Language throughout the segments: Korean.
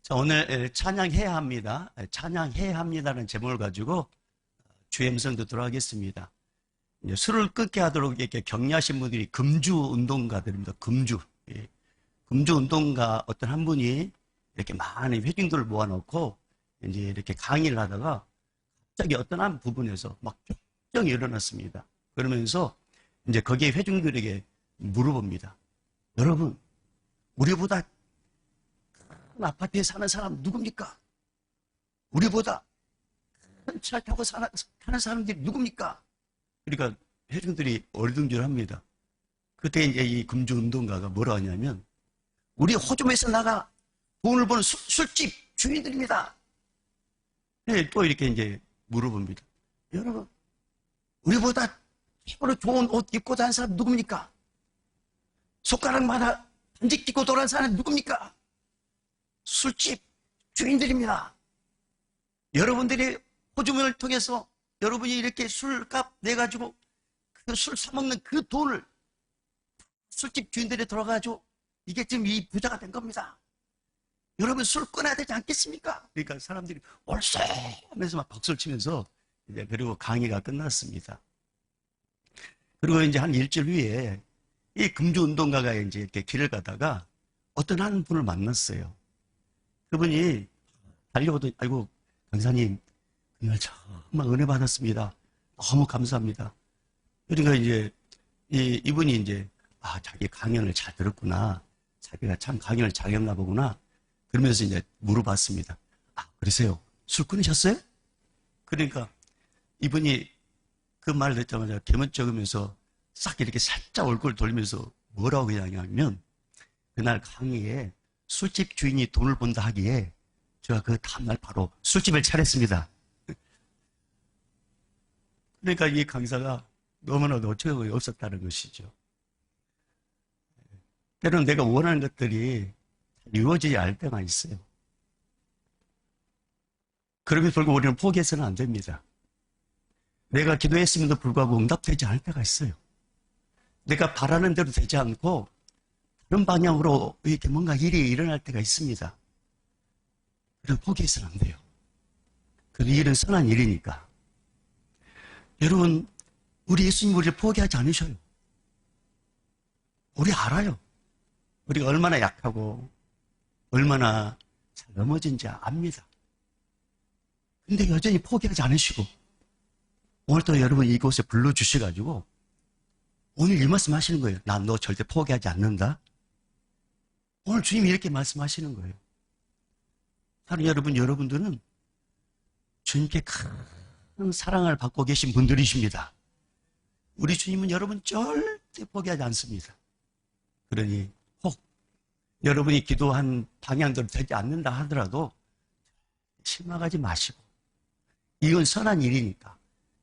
자, 오늘 찬양해야 합니다. 찬양해야 합니다라는 제목을 가지고 주의 음성도 들어가겠습니다. 이제 술을 끊게 하도록 이렇게 격려하신 분들이 금주 운동가들입니다. 금주. 예. 금주 운동가 어떤 한 분이 이렇게 많은 회중들을 모아놓고 이제 이렇게 강의를 하다가 갑자기 어떤 한 부분에서 막 격정이 일어났습니다. 그러면서 이제 거기에 회중들에게 물어봅니다. 여러분, 우리보다 큰 아파트에 사는 사람 누굽니까? 우리보다 큰 차를 타고 사는 사람들이 누굽니까? 그러니까 회중들이 얼등질합니다. 그때 이제 이 금주운동가가 뭐라 하냐면, 우리 호주에서 나가 돈을 버는 술집 주인들입니다. 네, 또 이렇게 이제 물어봅니다. 여러분, 우리보다 최고로 좋은 옷 입고 다니는 사람 누굽니까? 손가락마다 반지 끼고 돌아다니는 사람 누굽니까? 술집 주인들입니다. 여러분들이 호주머니를 통해서 여러분이 이렇게 술값 내가지고 그 술 사먹는 그 돈을 술집 주인들이 돌아가지고 이게 지금 이 부자가 된 겁니다. 여러분 술 끊어야 되지 않겠습니까? 그러니까 사람들이 옳세 하면서 막 박수를 치면서 이제 그리고 강의가 끝났습니다. 그리고 이제 한 일주일 후에 이 금주운동가가 이제 이렇게 길을 가다가 어떤 한 분을 만났어요. 그분이 달려오더니, 아이고, 강사님, 그날 정말 은혜 받았습니다. 너무 감사합니다. 그러니까 이제, 이분이 이제, 자기 강연을 잘 들었구나. 자기가 참 강연을 잘 했나 보구나. 그러면서 이제 물어봤습니다. 그러세요? 술 끊으셨어요? 그러니까 이분이 그 말을 듣자마자 개문쩍으면서 싹 이렇게 살짝 얼굴 돌리면서 뭐라고 그러냐면, 그날 강의에 술집 주인이 돈을 번다 하기에 제가 그 다음날 바로 술집을 차렸습니다. 그러니까 이 강사가 너무나도 어처구니가 없었다는 것이죠. 때로는 내가 원하는 것들이 이루어지지 않을 때가 있어요. 그럼에도 불구하고 우리는 포기해서는 안 됩니다. 내가 기도했음에도 불구하고 응답되지 않을 때가 있어요. 내가 바라는 대로 되지 않고 그런 방향으로 이렇게 뭔가 일이 일어날 때가 있습니다. 그럼 포기해서는 안 돼요. 그 일은 선한 일이니까. 여러분, 우리 예수님 우리를 포기하지 않으셔요. 우리 알아요. 우리가 얼마나 약하고 얼마나 잘 넘어진지 압니다. 근데 여전히 포기하지 않으시고 오늘 또 여러분 이곳에 불러주셔가지고 오늘 이 말씀 하시는 거예요. 난 너 절대 포기하지 않는다. 오늘 주님이 이렇게 말씀하시는 거예요. 사랑 여러분, 여러분들은 주님께 큰 사랑을 받고 계신 분들이십니다. 우리 주님은 여러분 절대 포기하지 않습니다. 그러니 혹 여러분이 기도한 방향대로 되지 않는다 하더라도 실망하지 마시고 이건 선한 일이니까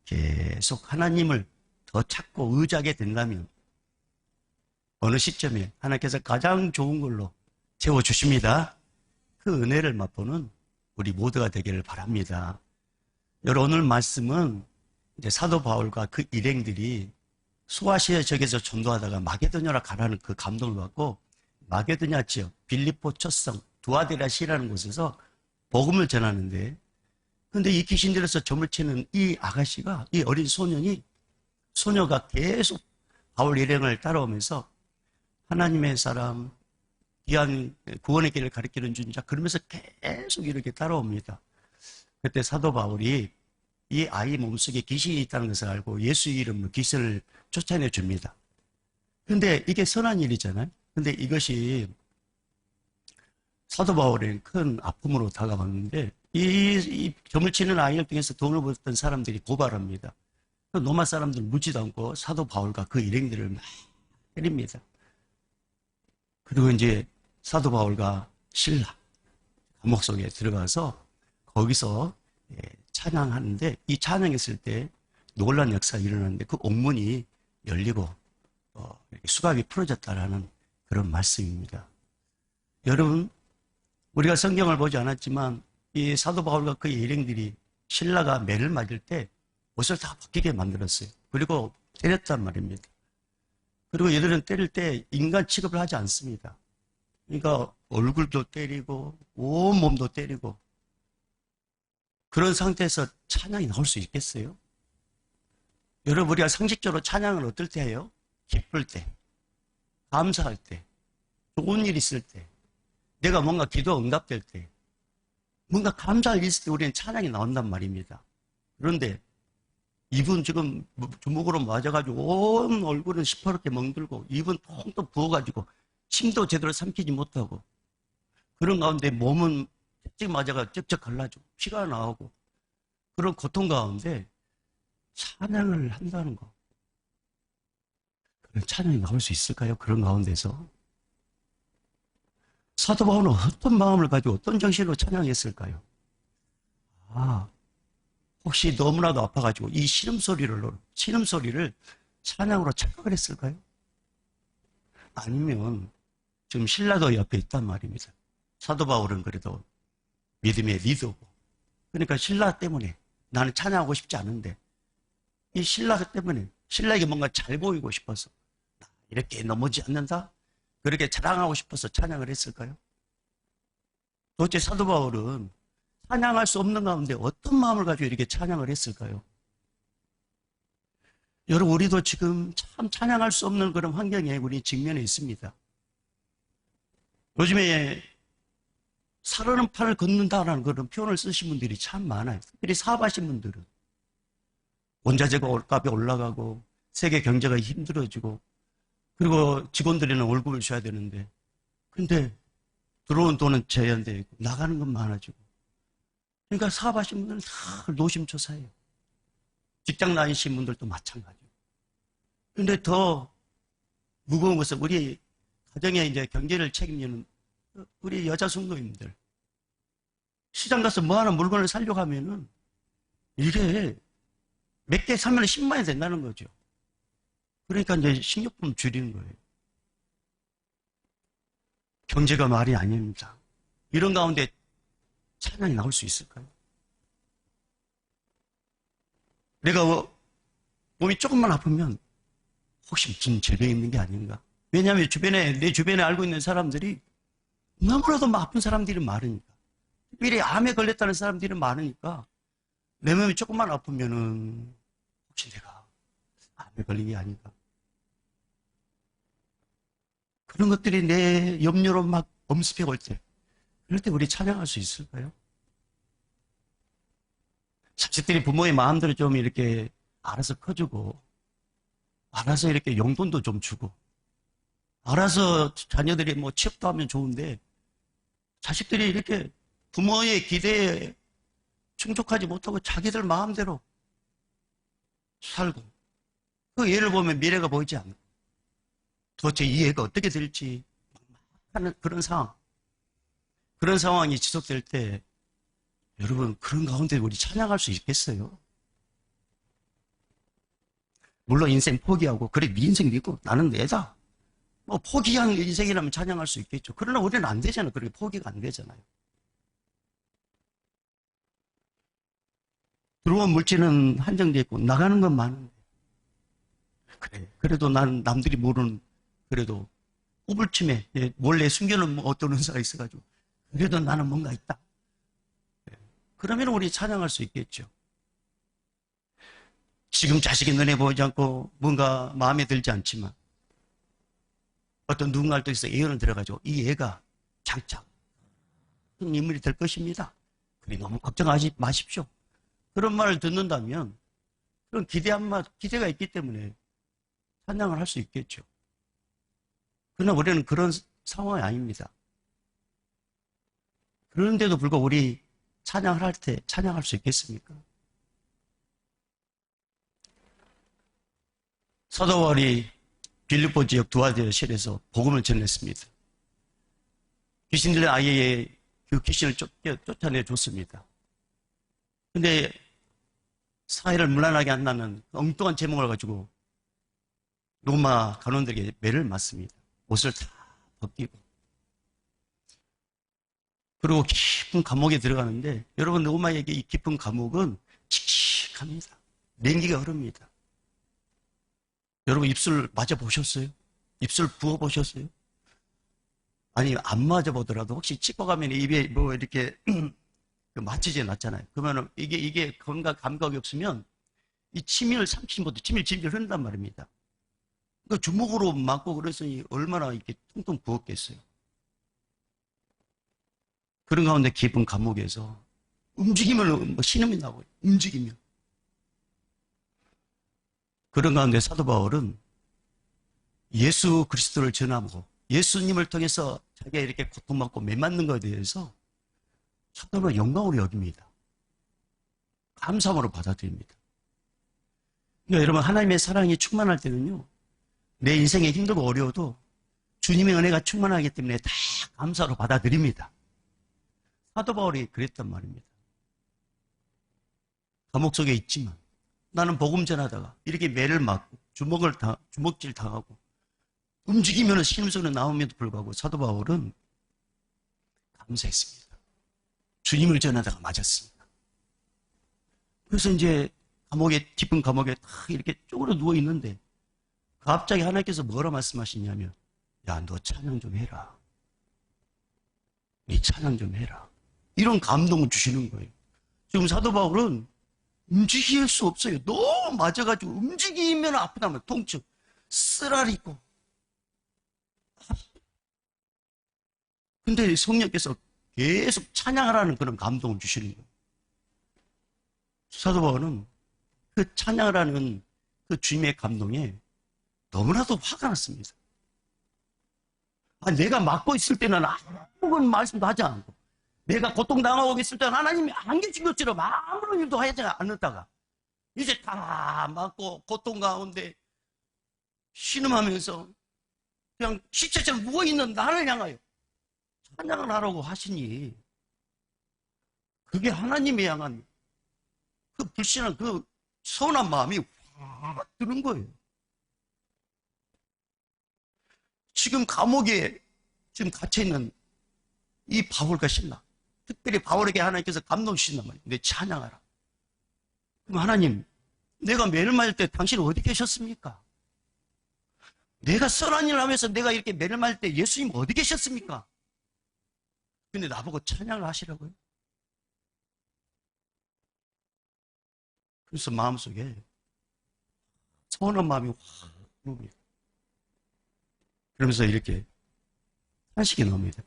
계속 하나님을 더 찾고 의지하게 된다면 어느 시점에 하나님께서 가장 좋은 걸로 채워주십니다. 그 은혜를 맛보는 우리 모두가 되기를 바랍니다. 여러분 오늘 말씀은 이제 사도 바울과 그 일행들이 소아시아 지역에서 전도하다가 마게도냐로 가라는 그 감동을 받고 마게도냐 지역 빌립보 첫성 두아디라시라는 곳에서 복음을 전하는데 근데 이 귀신 들여서 점을 치는 이 아가씨가 이 어린 소녀가 계속 바울 일행을 따라오면서 하나님의 사람 귀한 구원의 길을 가리키는 주자 그러면서 계속 이렇게 따라옵니다. 그때 사도 바울이 이 아이 몸속에 귀신이 있다는 것을 알고 예수 이름으로 귀신을 쫓아내 줍니다. 근데 이게 선한 일이잖아요. 근데 이것이 사도 바울의 큰 아픔으로 다가왔는데 이 점을 치는 아이를 통해서 돈을 벌었던 사람들이 고발합니다. 로마 사람들 묻지도 않고 사도 바울과 그 일행들을 막 때립니다. 그리고 이제 사도 바울과 실라 감옥 속에 들어가서 거기서 찬양하는데 이 찬양했을 때 놀라운 역사가 일어났는데 그 옥문이 열리고 수갑이 풀어졌다라는 그런 말씀입니다. 여러분 우리가 성경을 보지 않았지만 이 사도 바울과 그 일행들이 신라가 매를 맞을 때 옷을 다 벗기게 만들었어요. 그리고 때렸단 말입니다. 그리고 얘들은 때릴 때 인간 취급을 하지 않습니다. 그러니까 얼굴도 때리고 온몸도 때리고 그런 상태에서 찬양이 나올 수 있겠어요? 여러분, 우리가 상식적으로 찬양을 어떨 때 해요? 기쁠 때, 감사할 때, 좋은 일 있을 때, 내가 뭔가 기도 응답될 때, 뭔가 감사할 일 있을 때 우리는 찬양이 나온단 말입니다. 그런데 입은 지금 주먹으로 맞아가지고 온 얼굴은 시퍼렇게 멍들고 입은 통통 부어가지고 침도 제대로 삼키지 못하고 그런 가운데 몸은 쩍쩍 맞아가 쩍쩍 갈라지고 피가 나오고 그런 고통 가운데 찬양을 한다는 거. 그런 찬양이 나올 수 있을까요? 그런 가운데서. 사도 바울은 어떤 마음을 가지고 어떤 정신으로 찬양했을까요? 혹시 너무나도 아파가지고 이 신음소리를 찬양으로 착각을 했을까요? 아니면 지금 신라도 옆에 있단 말입니다. 사도 바울은 그래도 믿음의 리더고 그러니까 신라 때문에 나는 찬양하고 싶지 않은데 이 신라 때문에 신라에게 뭔가 잘 보이고 싶어서 이렇게 넘어지 않는다? 그렇게 자랑하고 싶어서 찬양을 했을까요? 도대체 사도 바울은 찬양할 수 없는 가운데 어떤 마음을 가지고 이렇게 찬양을 했을까요? 여러분, 우리도 지금 참 찬양할 수 없는 그런 환경에 우리 직면해 있습니다. 요즘에 살아는 판을 걷는다라는 그런 표현을 쓰신 분들이 참 많아요. 특별히 사업하신 분들은 원자재가 값이 올라가고 세계 경제가 힘들어지고 그리고 직원들에는 월급을 줘야 되는데 근데 들어온 돈은 제한되어 있고 나가는 건 많아지고 그러니까 사업하신 분들은 다 노심초사해요. 직장 다니신 분들도 마찬가지고. 근데 더 무거운 것은 우리 가정의 이제 경제를 책임지는 우리 여자 성도님들 시장 가서 뭐 하나 물건을 사려고 하면은 이게 몇 개 사면 10만이 된다는 거죠. 그러니까 이제 식료품 줄이는 거예요. 경제가 말이 아닙니다. 이런 가운데 찬양이 나올 수 있을까요? 내가 몸이 조금만 아프면 혹시 무슨 질병이 있는 게 아닌가? 왜냐하면 내 주변에 알고 있는 사람들이 너무나도 아픈 사람들이 많으니까. 특별히 암에 걸렸다는 사람들이 많으니까 내 몸이 조금만 아프면은 혹시 내가 암에 걸린 게 아닌가? 그런 것들이 내 염려로 막 엄습해 올 때, 그럴 때 우리 찬양할 수 있을까요? 자식들이 부모의 마음대로 좀 이렇게 알아서 커주고, 알아서 이렇게 용돈도 좀 주고, 알아서 자녀들이 뭐 취업도 하면 좋은데, 자식들이 이렇게 부모의 기대에 충족하지 못하고 자기들 마음대로 살고, 그 예를 보면 미래가 보이지 않고, 도대체 이 애가 어떻게 될지 하는 그런 상황. 그런 상황이 지속될 때 여러분 그런 가운데 우리 찬양할 수 있겠어요? 물론 인생 포기하고 그래 네 인생 믿고 나는 내다. 뭐 포기한 인생이라면 찬양할 수 있겠죠. 그러나 우리는 안 되잖아요. 그렇게 포기가 안 되잖아요. 들어온 물질은 한정되어 있고 나가는 건 많은데 그래 그래도 난 남들이 모르는 그래도 우물침에 몰래 숨겨놓은 어떤 은사가 있어가지고 그래도 나는 뭔가 있다. 그러면 우리 찬양할 수 있겠죠. 지금 자식이 눈에 보이지 않고 뭔가 마음에 들지 않지만 어떤 누군가를 통해서 예언을 들어가지고 이 애가 장차 큰 인물이 될 것입니다. 그리 너무 걱정하지 마십시오. 그런 말을 듣는다면 그런 기대가 있기 때문에 찬양을 할 수 있겠죠. 그러나 우리는 그런 상황이 아닙니다. 그런데도 불구하고 우리 찬양을 할 때 찬양할 수 있겠습니까? 사도 바울이 빌립보 지역 두아디아실에서 복음을 전했습니다. 귀신 들린 아이의 그 귀신을 쫓아내 줬습니다. 근데 사회를 문란하게 한다는 엉뚱한 제목을 가지고 로마 간원들에게 매를 맞습니다. 옷을 다 벗기고. 그리고 깊은 감옥에 들어가는데 여러분 로마에게 이 깊은 감옥은 칙칙합니다. 냉기가 흐릅니다. 여러분 입술 맞아보셨어요? 입술 부어보셨어요? 아니, 안 맞아보더라도 혹시 치과 가면 입에 뭐 이렇게 맞지진 않잖아요. 그러면 이게 감각이 없으면 이 침을 삼키지 못해 침을 질질 흐른단 말입니다. 그 주먹으로 맞고 그랬으니 얼마나 이렇게 퉁퉁 부었겠어요. 그런 가운데 깊은 감옥에서 움직이면 뭐 신음이 나고 움직이면 그런 가운데 사도 바울은 예수 그리스도를 전하고 예수님을 통해서 자기가 이렇게 고통받고 매맞는 것에 대해서 사도 바울은 영광으로 여깁니다. 감사함으로 받아들입니다. 그러니까 여러분 하나님의 사랑이 충만할 때는요. 내 인생에 힘들고 어려워도 주님의 은혜가 충만하기 때문에 다 감사로 받아들입니다. 사도 바울이 그랬단 말입니다. 감옥 속에 있지만 나는 복음 전하다가 이렇게 매를 맞고 주먹질 당하고 움직이면 신음소리 나옴에도 불구하고 사도 바울은 감사했습니다. 주님을 전하다가 맞았습니다. 그래서 이제 깊은 감옥에 딱 이렇게 쪼그려 누워 있는데 갑자기 하나님께서 뭐라 말씀하시냐면 야, 너 찬양 좀 해라. 네 찬양 좀 해라. 이런 감동을 주시는 거예요. 지금 사도 바울은 움직일 수 없어요. 너무 맞아가지고 움직이면 아프다면 통증, 쓰라리고. 근데 성령께서 계속 찬양하라는 그런 감동을 주시는 거예요. 사도 바울은 그 찬양하라는 그 주님의 감동에 너무나도 화가 났습니다. 내가 맡고 있을 때는 아무런 말씀도 하지 않고 내가 고통당하고 있을 때는 하나님이 안 계신 것처럼 아무런 일도 하지 않았다가 이제 다 맞고 고통 가운데 신음하면서 그냥 시체처럼 누워있는 나를 향하여 찬양을 하라고 하시니 그게 하나님이 향한 그 불신한 그 서운한 마음이 확 드는 거예요. 지금 감옥에 지금 갇혀있는 이 바울과 신라 특별히 바울에게 하나님께서 감동 주신단 말이에요. 내 찬양하라. 그럼 하나님 내가 매를 맞을 때 당신 어디 계셨습니까? 내가 선한 일을 하면서 내가 이렇게 매를 맞을 때 예수님 어디 계셨습니까? 근데 나보고 찬양을 하시라고요? 그래서 마음속에 서운한 마음이 확 옵니다. 그러면서 이렇게 한식이 나옵니다.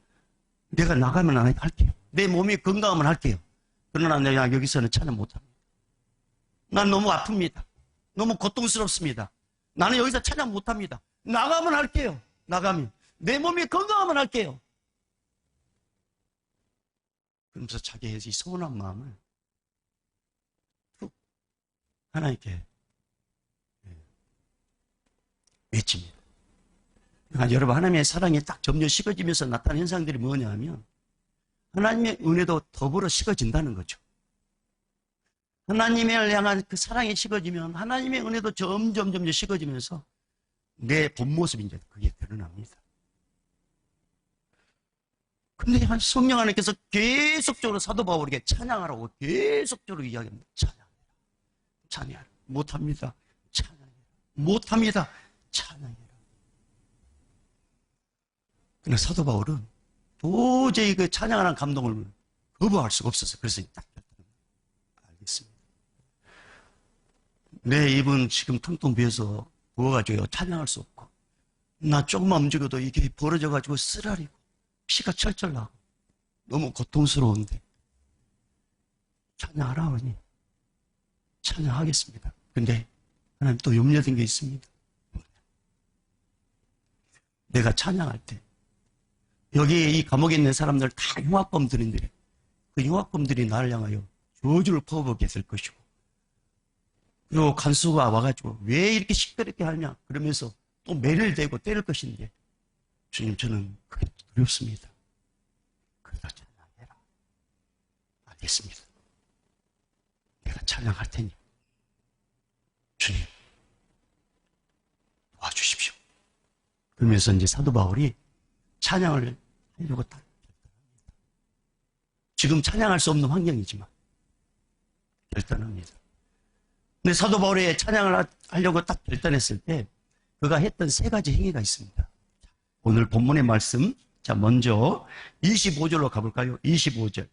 내가 나가면 안 할게요. 내 몸이 건강하면 할게요. 그러나 내가 여기서는 찬양 못합니다. 난 너무 아픕니다. 너무 고통스럽습니다. 나는 여기서 찬양 못합니다. 나가면 할게요. 나가면. 내 몸이 건강하면 할게요. 그러면서 자기의 이 서운한 마음을 툭 하나님께 외칩니다. 그러니까 여러분 하나님의 사랑이 딱 점점 식어지면서 나타나는 현상들이 뭐냐 하면 하나님의 은혜도 더불어 식어진다는 거죠. 하나님을 향한 그 사랑이 식어지면 하나님의 은혜도 점점 식어지면서 내 본 모습이 이제 그게 드러납니다. 근데 성령 하나님께서 계속적으로 사도 바울에게 찬양하라고 계속적으로 이야기합니다. 찬양해라. 못합니다. 찬양해라. 못합니다. 찬양해라. 그러나 사도 바울은 도저히 그 찬양하는 감동을 거부할 수가 없었어요. 그래서 딱 알겠습니다. 내 입은 지금 텅텅 비어서 부어가지고 찬양할 수 없고 나 조금만 움직여도 이게 벌어져가지고 쓰라리고 피가 철철 나고 너무 고통스러운데 찬양하라 하니 찬양하겠습니다. 근데 하나님 또 염려된 게 있습니다. 내가 찬양할 때 여기에 이 감옥에 있는 사람들 다 흉악범들인데 그 흉악범들이 나를 향하여 저주를 퍼붓게 될 것이고 그리고 간수가 와가지고 왜 이렇게 시끄럽게 하냐 그러면서 또 매를 대고 때릴 것인데 주님 저는 그게 두렵습니다. 그러다 찬양해라. 알겠습니다. 내가 찬양할 테니 주님 도와주십시오. 그러면서 이제 사도 바울이 찬양을 하려고 딱 결단합니다. 지금 찬양할 수 없는 환경이지만 결단합니다. 근데 사도 바울이 찬양을 하려고 딱 결단했을 때 그가 했던 세 가지 행위가 있습니다. 오늘 본문의 말씀 자, 먼저 25절로 가볼까요? 25절.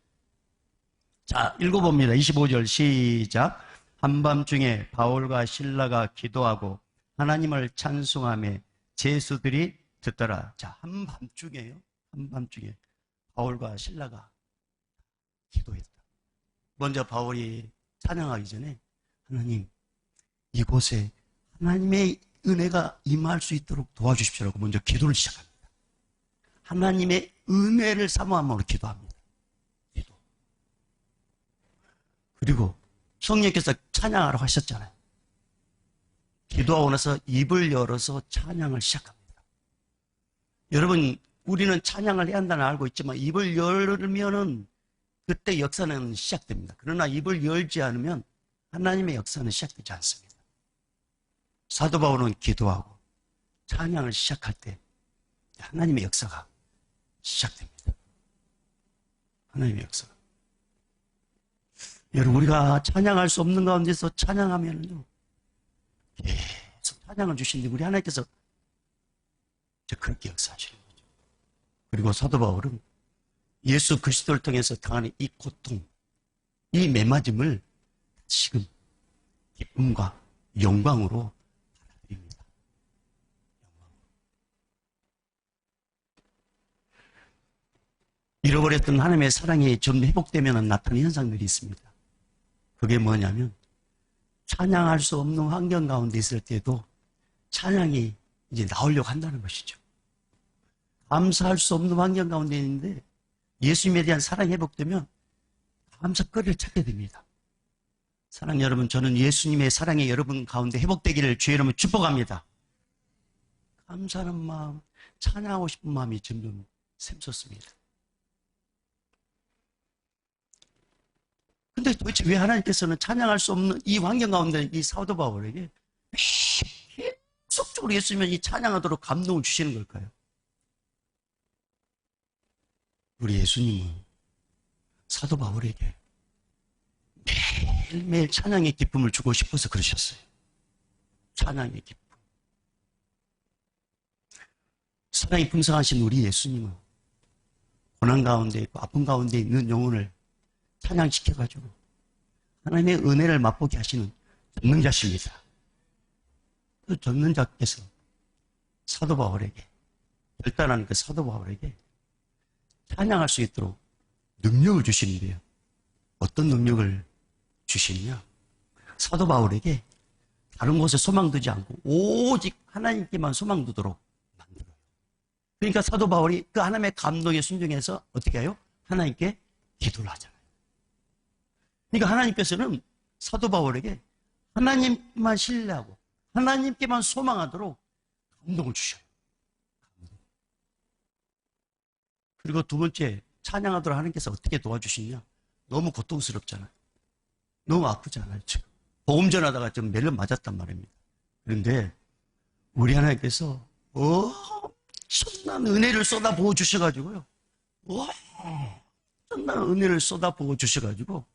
자, 읽어봅니다. 25절 시작. 한밤중에 바울과 실라가 기도하고 하나님을 찬송하며 제수들이 듣더라. 자, 한밤중에요. 한밤중에 바울과 실라가 기도했다. 먼저 바울이 찬양하기 전에 하나님, 이곳에 하나님의 은혜가 임할 수 있도록 도와주십시오라고 먼저 기도를 시작합니다. 하나님의 은혜를 사모함으로 기도합니다. 기도. 그리고 성령께서 찬양하라고 하셨잖아요. 기도하고 나서 입을 열어서 찬양을 시작합니다. 여러분, 우리는 찬양을 해야 한다는 알고 있지만 입을 열면은 그때 역사는 시작됩니다. 그러나 입을 열지 않으면 하나님의 역사는 시작되지 않습니다. 사도 바울은 기도하고 찬양을 시작할 때 하나님의 역사가 시작됩니다. 하나님의 역사가. 여러분, 우리가 찬양할 수 없는 가운데서 찬양하면요, 계속 찬양을 주시는데 우리 하나님께서 그렇게 역사하시는 거죠. 그리고 사도 바울은 예수 그리스도를 통해서 당하는 이 고통, 이 매맞음을 지금 기쁨과 영광으로 받아들입니다. 잃어버렸던 하나님의 사랑이 좀 회복되면 나타나는 현상들이 있습니다. 그게 뭐냐면 찬양할 수 없는 환경 가운데 있을 때도 찬양이 이제 나오려고 한다는 것이죠. 감사할 수 없는 환경 가운데 있는데 예수님에 대한 사랑이 회복되면 감사거리를 찾게 됩니다. 사랑 여러분, 저는 예수님의 사랑이 여러분 가운데 회복되기를 주의 이름으로 축복합니다. 감사하는 마음, 찬양하고 싶은 마음이 점점 샘솟습니다. 근데 도대체 왜 하나님께서는 찬양할 수 없는 이 환경 가운데 이 사도 바울에게 계속적으로 예수님이 찬양하도록 감동을 주시는 걸까요? 우리 예수님은 사도 바울에게 매일매일 찬양의 기쁨을 주고 싶어서 그러셨어요. 찬양의 기쁨. 사랑이 풍성하신 우리 예수님은 고난 가운데 있고 아픔 가운데 있는 영혼을 찬양시켜가지고 하나님의 은혜를 맛보게 하시는 전능자십니다. 그 전능자께서 사도 바울에게, 결단하는 그 사도 바울에게 찬양할 수 있도록 능력을 주시는데요. 어떤 능력을 주시느냐? 사도 바울에게 다른 곳에 소망 두지 않고 오직 하나님께만 소망 두도록 만들어요. 그러니까 사도 바울이 그 하나님의 감동에 순종해서 어떻게 해요? 하나님께 기도를 하잖아요. 그러니까 하나님께서는 사도 바울에게 하나님만 신뢰하고 하나님께만 소망하도록 감동을 주셔요. 그리고 두 번째, 찬양하도록 하나님께서 어떻게 도와주시냐? 너무 고통스럽잖아요. 너무 아프잖아요. 지금 복음 전하다가 좀 멜름 맞았단 말입니다. 그런데 우리 하나님께서 엄청난 은혜를 쏟아부어 주셔가지고요. 엄청난 은혜를 쏟아부어 주셔가지고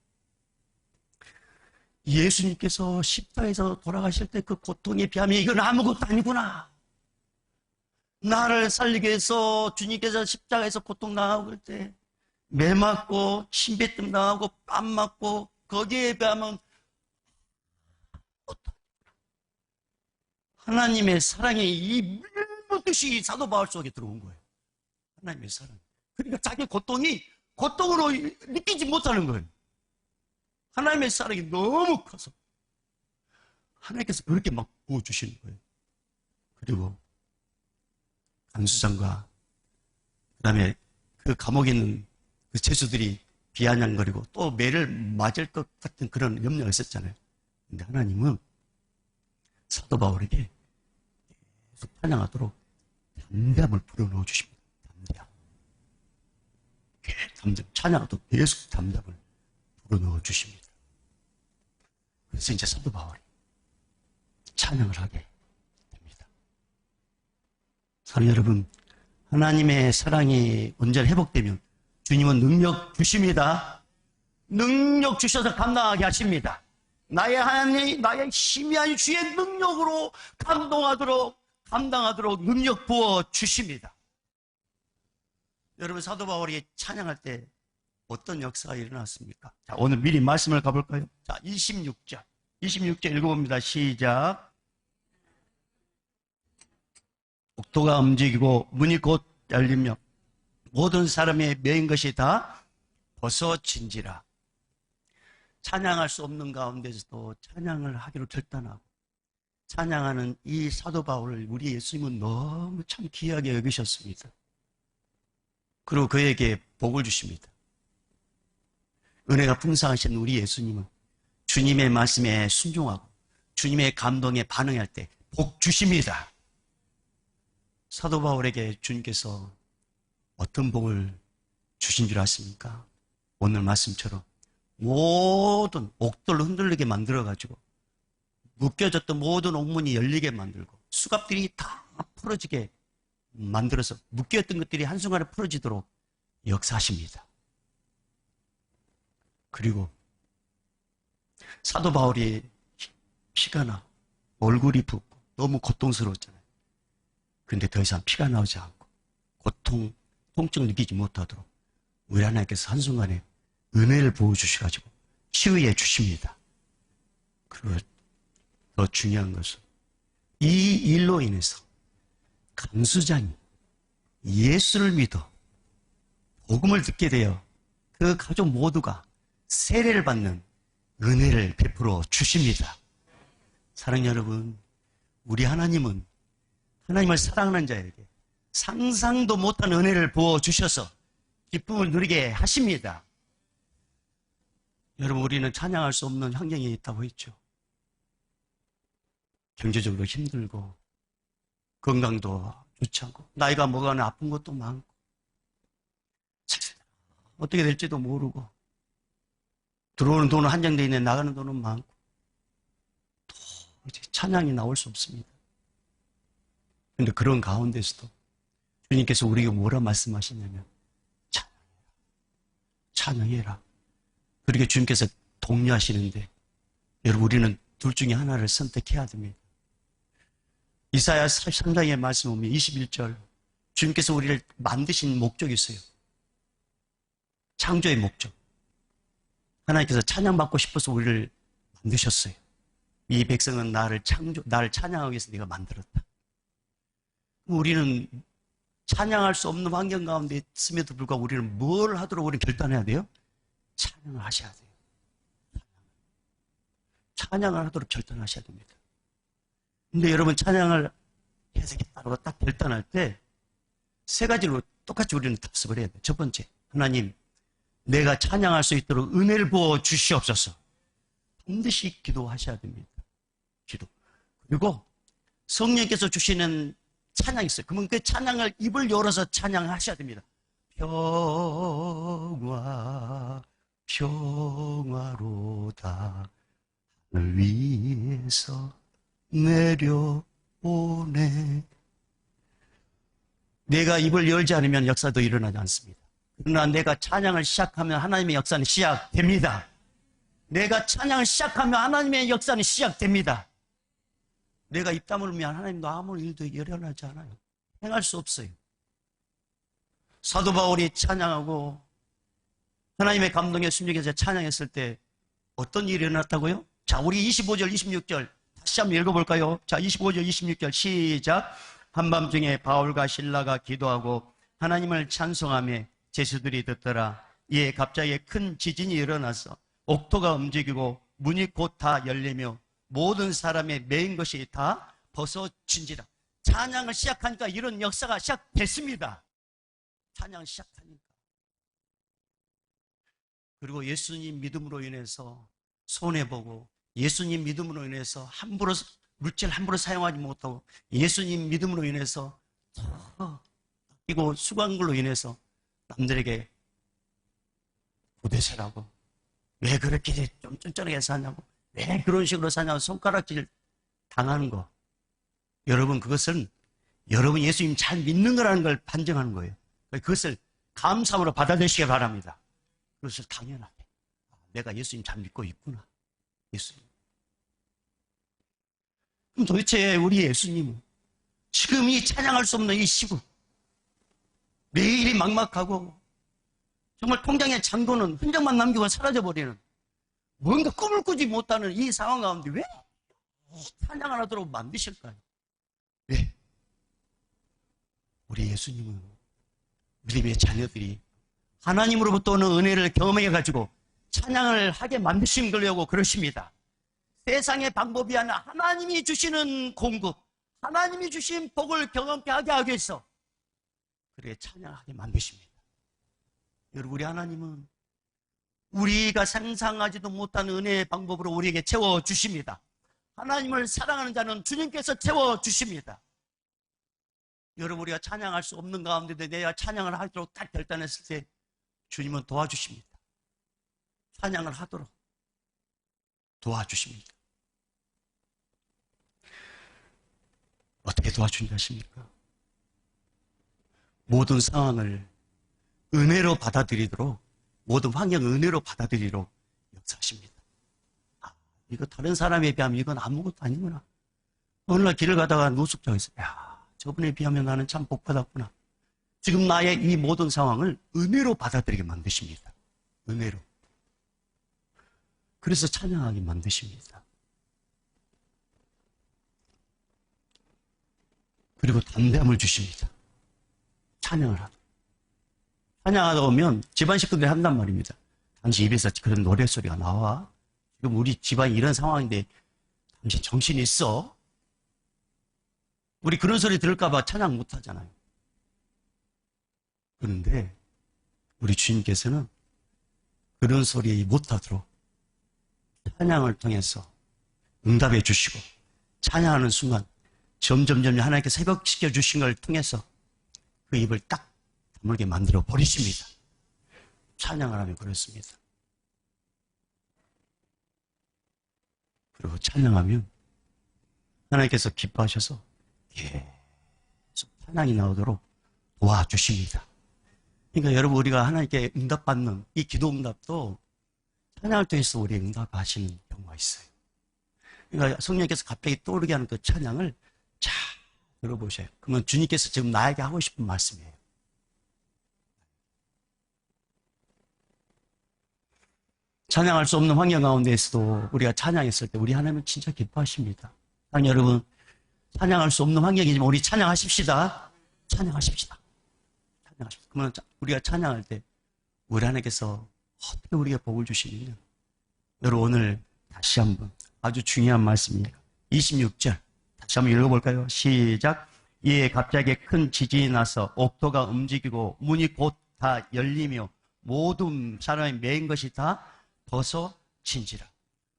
예수님께서 십자가에서 돌아가실 때 그 고통에 비하면 이건 아무것도 아니구나. 나를 살리기 위해서 주님께서 십자가에서 고통 당하고 때 매 맞고 침뱉음 당하고 뺨 맞고 거기에 비하면 하나님의 사랑이 이 물붓듯이 사도 바울 속에 들어온 거예요. 하나님의 사랑. 그러니까 자기 고통이 고통으로 느끼지 못하는 거예요. 하나님의 사랑이 너무 커서 하나님께서 그렇게 막 부어주시는 거예요. 그리고 간수장과 그 다음에 그 감옥에 있는 그 죄수들이 비아냥거리고 또 매를 맞을 것 같은 그런 염려가 있었잖아요. 근데 하나님은 사도 바울에게 계속 찬양하도록 담대함을 불어넣어 주십니다. 담대함. 찬양하도록 계속 담대함을 불어넣어 주십니다. 그래서 이제 사도 바울이 찬양을 하게 됩니다. 사랑 여러분, 하나님의 사랑이 온전히 회복되면 주님은 능력 주십니다. 능력 주셔서 감당하게 하십니다. 나의 하나님, 나의 힘이 아닌 주의 능력으로 감당하도록 능력 부어 주십니다. 여러분, 사도 바울이 찬양할 때 어떤 역사가 일어났습니까? 자, 오늘 미리 말씀을 가볼까요? 자, 26절. 26절 읽어봅니다. 시작. 옥토가 움직이고 문이 곧 열리며 모든 사람의 메인 것이 다 벗어진지라. 찬양할 수 없는 가운데서도 찬양을 하기로 결단하고 찬양하는 이 사도 바울을 우리 예수님은 너무 참 귀하게 여기셨습니다. 그리고 그에게 복을 주십니다. 은혜가 풍성하신 우리 예수님은 주님의 말씀에 순종하고 주님의 감동에 반응할 때 복 주십니다. 사도 바울에게 주님께서 어떤 복을 주신 줄 아십니까? 오늘 말씀처럼 모든 옥돌로 흔들리게 만들어가지고 묶여졌던 모든 옥문이 열리게 만들고 수갑들이 다 풀어지게 만들어서 묶여있던 것들이 한순간에 풀어지도록 역사하십니다. 그리고 사도 바울이 피가 나 얼굴이 붓고 너무 고통스러웠잖아요. 근데 더 이상 피가 나오지 않고 통증 느끼지 못하도록 우리 하나님께서 한순간에 은혜를 부어주셔가지고 치유해 주십니다. 그리고 더 중요한 것은 이 일로 인해서 감수장이 예수를 믿어 복음을 듣게 되어 그 가족 모두가 세례를 받는 은혜를 베풀어 주십니다. 사랑하는 여러분, 우리 하나님은 하나님을 사랑하는 자에게 상상도 못한 은혜를 부어주셔서 기쁨을 누리게 하십니다. 여러분, 우리는 찬양할 수 없는 환경에 있다고 했죠. 경제적으로 힘들고 건강도 좋지 않고 나이가 먹어가는 아픈 것도 많고 어떻게 될지도 모르고 들어오는 돈은 한정되어 있는데 나가는 돈은 많고 도저히 찬양이 나올 수 없습니다. 그런데 그런 가운데서도 주님께서 우리에게 뭐라 말씀하시냐면 찬양해라. 그렇게 주님께서 독려하시는데 여러분, 우리는 둘 중에 하나를 선택해야 됩니다. 이사야 3장의 말씀 보면 21절 주님께서 우리를 만드신 목적이 있어요. 창조의 목적. 하나님께서 찬양받고 싶어서 우리를 만드셨어요. 이 백성은 나를 찬양하기 위해서 네가 만들었다. 우리는 찬양할 수 없는 환경 가운데 있음에도 불구하고 우리는 뭘 하도록 우리는 결단해야 돼요? 찬양을 하셔야 돼요. 찬양을 하도록 결단하셔야 됩니다. 근데 여러분, 찬양을 해야 되겠다고 딱 결단할 때 세 가지로 똑같이 우리는 답습을 해야 돼요. 첫 번째, 하나님, 내가 찬양할 수 있도록 은혜를 부어 주시옵소서. 반드시 기도하셔야 됩니다. 기도. 그리고 성령께서 주시는 찬양이 있어요. 그러면 그 찬양을 입을 열어서 찬양하셔야 됩니다. 평화로다 하늘 위에서 내려오네. 내가 입을 열지 않으면 역사도 일어나지 않습니다. 그러나 내가 찬양을 시작하면 하나님의 역사는 시작됩니다. 내가 찬양을 시작하면 하나님의 역사는 시작됩니다. 내가 입 다물면 하나님도 아무 일도 일어나지 않아요. 행할 수 없어요. 사도 바울이 찬양하고 하나님의 감동에 순종해서 찬양했을 때 어떤 일이 일어났다고요? 자, 우리 25절, 26절 다시 한번 읽어볼까요? 자, 25절, 26절 시작. 한밤중에 바울과 실라가 기도하고 하나님을 찬송하며 제수들이 듣더라. 이에 갑자기 큰 지진이 일어나서 옥토가 움직이고 문이 곧 다 열리며 모든 사람의 매인 것이 다 벗어진지라. 찬양을 시작하니까 이런 역사가 시작됐습니다. 찬양을 시작하니까. 그리고 예수님 믿음으로 인해서 손해보고 예수님 믿음으로 인해서 물질 함부로 사용하지 못하고 예수님 믿음으로 인해서 그리고 수강걸로 인해서 남들에게 고대세라고 왜 그렇게 좀 쫀쫀하게 사냐고 왜 그런 식으로 사냐고 손가락질 당하는 거. 여러분, 그것은 여러분 예수님 잘 믿는 거라는 걸 반증하는 거예요. 그것을 감사함으로 받아들이시기 바랍니다. 그것을 당연하게 내가 예수님 잘 믿고 있구나. 예수님. 그럼 도대체 우리 예수님은 지금 이 찬양할 수 없는 이 시국 매일이 막막하고 정말 통장의 잔고는 흔적만 남기고 사라져버리는 뭔가 꿈을 꾸지 못하는 이 상황 가운데 왜 찬양을 하도록 만드실까요? 왜? 우리 예수님은 믿음의 자녀들이 하나님으로부터 오는 은혜를 경험해가지고 찬양을 하게 만드신 거려고 그러십니다. 세상의 방법이 아니라 하나님이 주시는 공급, 하나님이 주신 복을 경험케 하게 하기 위해서 그렇게 찬양하게 만드십니다. 여러분, 우리 하나님은 우리가 상상하지도 못한 은혜의 방법으로 우리에게 채워주십니다. 하나님을 사랑하는 자는 주님께서 채워주십니다. 여러분, 우리가 찬양할 수 없는 가운데도 내가 찬양을 하도록 딱 결단했을 때 주님은 도와주십니다. 찬양을 하도록 도와주십니다. 어떻게 도와준다 하십니까? 모든 상황을 은혜로 받아들이도록, 모든 환경을 은혜로 받아들이도록 역사하십니다. 아, 이거 다른 사람에 비하면 이건 아무것도 아니구나. 어느 날 길을 가다가 노숙자에서 저분에 비하면 나는 참 복받았구나. 지금 나의 이 모든 상황을 은혜로 받아들이게 만드십니다. 은혜로. 그래서 찬양하게 만드십니다. 그리고 담대함을 주십니다. 찬양을 하도록. 찬양하다 보면 집안 식구들이 한단 말입니다. 당신 입에서 그런 노랫소리가 나와? 지금 우리 집안이 이런 상황인데 당신 정신이 있어? 우리 그런 소리 들을까봐 찬양 못하잖아요. 그런데 우리 주님께서는 그런 소리 못하도록 찬양을 통해서 응답해 주시고, 찬양하는 순간 점점 하나님께서 회복시켜 주신 걸 통해서 그 입을 딱 다물게 만들어 버리십니다. 찬양을 하면 그렇습니다. 그리고 찬양하면 하나님께서 기뻐하셔서 계속 찬양이 나오도록 도와주십니다. 그러니까 여러분, 우리가 하나님께 응답받는 이 기도 응답도 찬양을 통해서 우리 응답하시는 경우가 있어요. 그러니까 성령께서 갑자기 떠오르게 하는 그 찬양을 잘 들어보셔요. 그러면 주님께서 지금 나에게 하고 싶은 말씀이에요. 찬양할 수 없는 환경 가운데에서도 우리가 찬양했을 때 우리 하나님은 진짜 기뻐하십니다. 사랑하는 여러분, 찬양할 수 없는 환경이지만 우리 찬양하십시다. 찬양하십시다. 찬양하십시다. 그러면 우리가 찬양할 때 우리 하나님께서 어떻게 우리에게 복을 주시느냐. 여러분, 오늘 다시 한번 아주 중요한 말씀이에요. 26절 다시 한번 읽어볼까요? 시작. 이에 갑자기 큰 지진이 나서 옥토가 움직이고 문이 곧 다 열리며 모든 사람이 매인 것이 다 벗어진지라.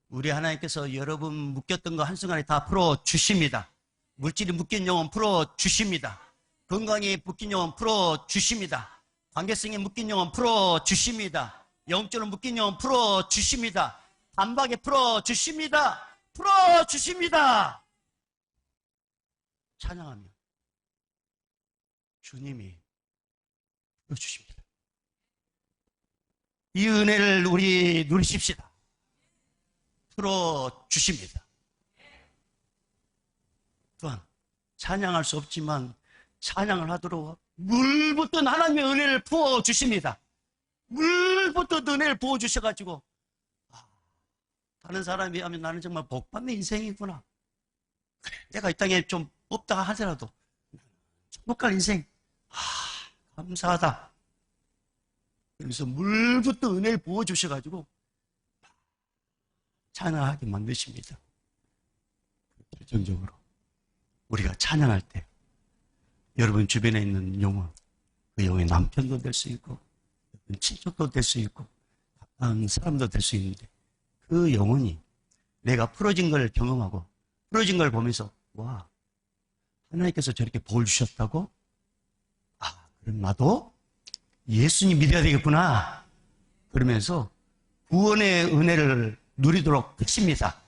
우리 하나님께서 여러분 묶였던 거 한순간에 다 풀어주십니다. 물질이 묶인 영혼 풀어주십니다. 건강이 묶인 영혼 풀어주십니다. 관계성이 묶인 영혼 풀어주십니다. 영적으로 묶인 영혼 풀어주십니다. 단박에 풀어주십니다. 풀어주십니다. 찬양하면 주님이 풀어주십니다. 이 은혜를 우리 누리십시다. 풀어주십니다. 또한 찬양할 수 없지만 찬양을 하도록 물붓던 하나님의 은혜를 부어주십니다. 물붓던 은혜를 부어주셔가지고 다른 사람이 하면 나는 정말 복받는 인생이구나. 그래, 내가 이 땅에 좀 없다 하더라도 행복한 인생, 감사하다. 그래서 물붓던 은혜를 부어주셔가지고 찬양하게 만드십니다. 결정적으로 우리가 찬양할 때 여러분 주변에 있는 영혼, 그 영혼의 남편도 될 수 있고 친척도 될 수 있고 가까운 사람도 될 수 있는데 그 영혼이 내가 풀어진 걸 경험하고 풀어진 걸 보면서 와, 하나님께서 저렇게 복을 주셨다고? 그럼 나도 예수님 믿어야 되겠구나. 그러면서 구원의 은혜를 누리도록 하십니다.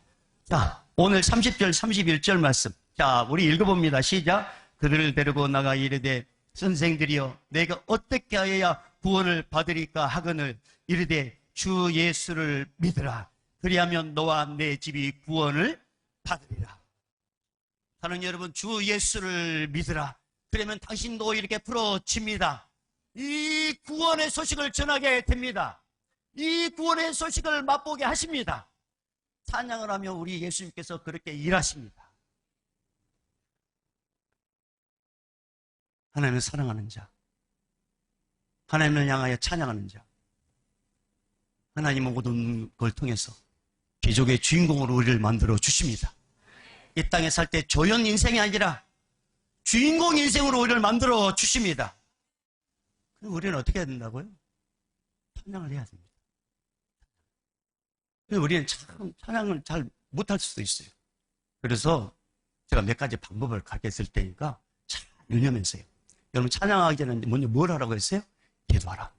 자, 오늘 30절, 31절 말씀. 자, 우리 읽어봅니다. 시작. 그들을 데리고 나가 이르되 선생들이여 내가 어떻게 하여야 구원을 받으리까 하거늘 이르되 주 예수를 믿으라. 그리하면 너와 내 집이 구원을 받으리라. 사랑하는 여러분, 주 예수를 믿으라. 그러면 당신도 이렇게 풀어집니다. 이 구원의 소식을 전하게 됩니다. 이 구원의 소식을 맛보게 하십니다. 찬양을 하며 우리 예수님께서 그렇게 일하십니다. 하나님을 사랑하는 자, 하나님을 향하여 찬양하는 자, 하나님은 모든 걸 통해서 기적의 주인공으로 우리를 만들어 주십니다. 이 땅에 살 때 조연 인생이 아니라 주인공 인생으로 우리를 만들어 주십니다. 그럼 우리는 어떻게 해야 된다고요? 찬양을 해야 됩니다. 우리는 찬양을 잘 못할 수도 있어요. 그래서 제가 몇 가지 방법을 가르쳤을 테니까 잘 유념하세요. 여러분 찬양하기 전에 먼저 뭘 하라고 했어요? 기도하라.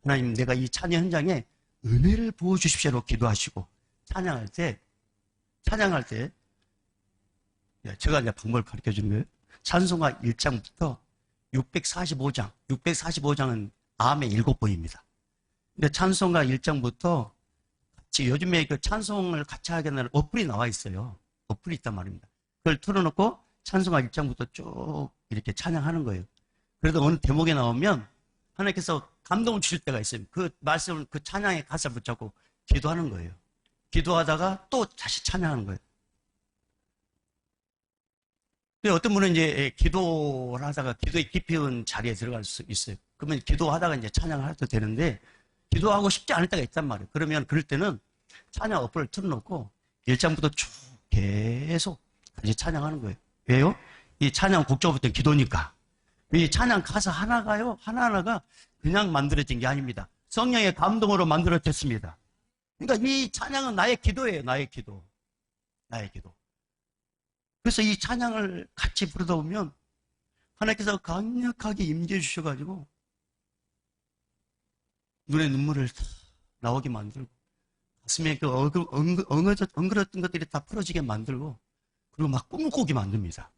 하나님, 내가 이 찬양 현장에 은혜를 부어주십시오로 기도하시고, 찬양할 때 제가 이제 방법을 가르쳐 주는 거예요. 찬송가 1장부터 645장은 암의 7번입니다. 근데 찬송가 1장부터 같이, 요즘에 그 찬송을 같이 하겠다는 어플이 나와 있어요. 어플이 있단 말입니다. 그걸 틀어놓고 찬송가 1장부터 쭉 이렇게 찬양하는 거예요. 그래도 어느 대목에 나오면 하나님께서 감동을 주실 때가 있어요. 그 말씀을, 그 찬양의 가사를 붙잡고 기도하는 거예요. 기도하다가 또 다시 찬양하는 거예요. 어떤 분은 이제 기도를 하다가 기도의 깊이 있는 자리에 들어갈 수 있어요. 그러면 기도하다가 이제 찬양을 해도 되는데, 기도하고 싶지 않을 때가 있단 말이에요. 그러면 그럴 때는 찬양 어플을 틀어놓고 1장부터 쭉 계속 같이 찬양하는 거예요. 왜요? 이 찬양 곡조부터 기도니까. 이 찬양 가사 하나하나가 그냥 만들어진 게 아닙니다. 성령의 감동으로 만들어졌습니다. 그러니까 이 찬양은 나의 기도예요. 나의 기도. 그래서 이 찬양을 같이 부르다 보면 하나님께서 강력하게 임재해 주셔가지고 눈에 눈물을 나오게 만들고, 가슴에 그 엉그렸던 것들이 다 풀어지게 만들고, 그리고 막 꿈을 꾸게 만듭니다.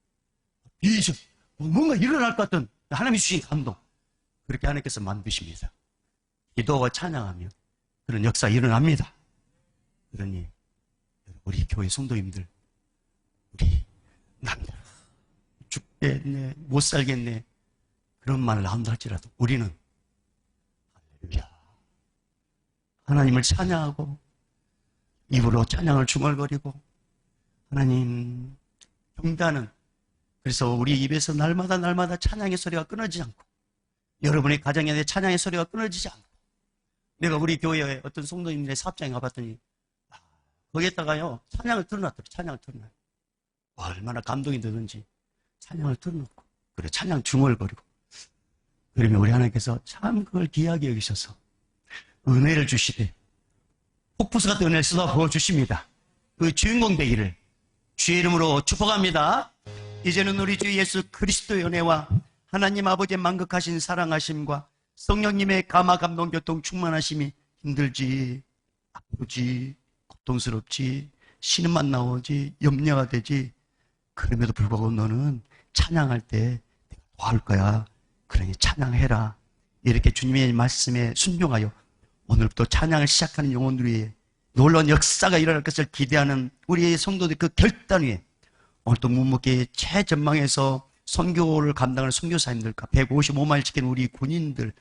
뭔가 일어날 것 같은 하나님이 주신 감동, 그렇게 하나님께서 만드십니다. 기도와 찬양하면 그런 역사 일어납니다. 그러니 우리 교회 성도님들, 우리 남들 죽겠네, 못 살겠네, 그런 말을 나온다 할지라도 우리는 할렐루야, 하나님을 찬양하고 입으로 찬양을 중얼거리고 하나님 경배하는, 그래서 우리 입에서 날마다 찬양의 소리가 끊어지지 않고, 여러분의 가정에 찬양의 소리가 끊어지지 않고, 내가 우리 교회에 어떤 성도님들의 사업장에 가봤더니 거기에다가요 찬양을 틀어놨더라고요. 찬양을 틀어놔요. 얼마나 감동이 드는지 찬양을 틀어놓고, 그래 찬양 중얼거리고, 그러면 우리 하나님께서 참 그걸 귀하게 여기셔서 은혜를 주시되 폭포수 같은 은혜를 쏟아 부어주십니다. 그 주인공 되기를 주의 이름으로 축복합니다. 이제는 우리 주 예수 그리스도의 은혜와 하나님 아버지의 만극하신 사랑하심과 성령님의 감화 감동 교통 충만하심이 힘들지, 아프지, 고통스럽지, 신음만 나오지, 염려가 되지, 그럼에도 불구하고 너는 찬양할 때 내가 도와줄 거야. 그러니 찬양해라. 이렇게 주님의 말씀에 순종하여 오늘부터 찬양을 시작하는 영혼들 위해 놀라운 역사가 일어날 것을 기대하는 우리의 성도들 그 결단 위에 오늘도 묵묵히 최전방에서 선교를 감당하는 선교사님들과 155마일 지키는 우리 군인들,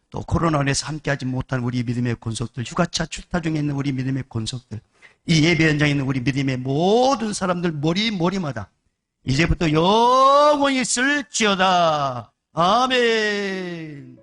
또 코로나로 인해서 함께하지 못한 우리 믿음의 권속들, 휴가차 출타 중에 있는 우리 믿음의 권속들, 이 예배 현장에 있는 우리 믿음의 모든 사람들 머리마다 이제부터 영원히 있을지어다. 아멘.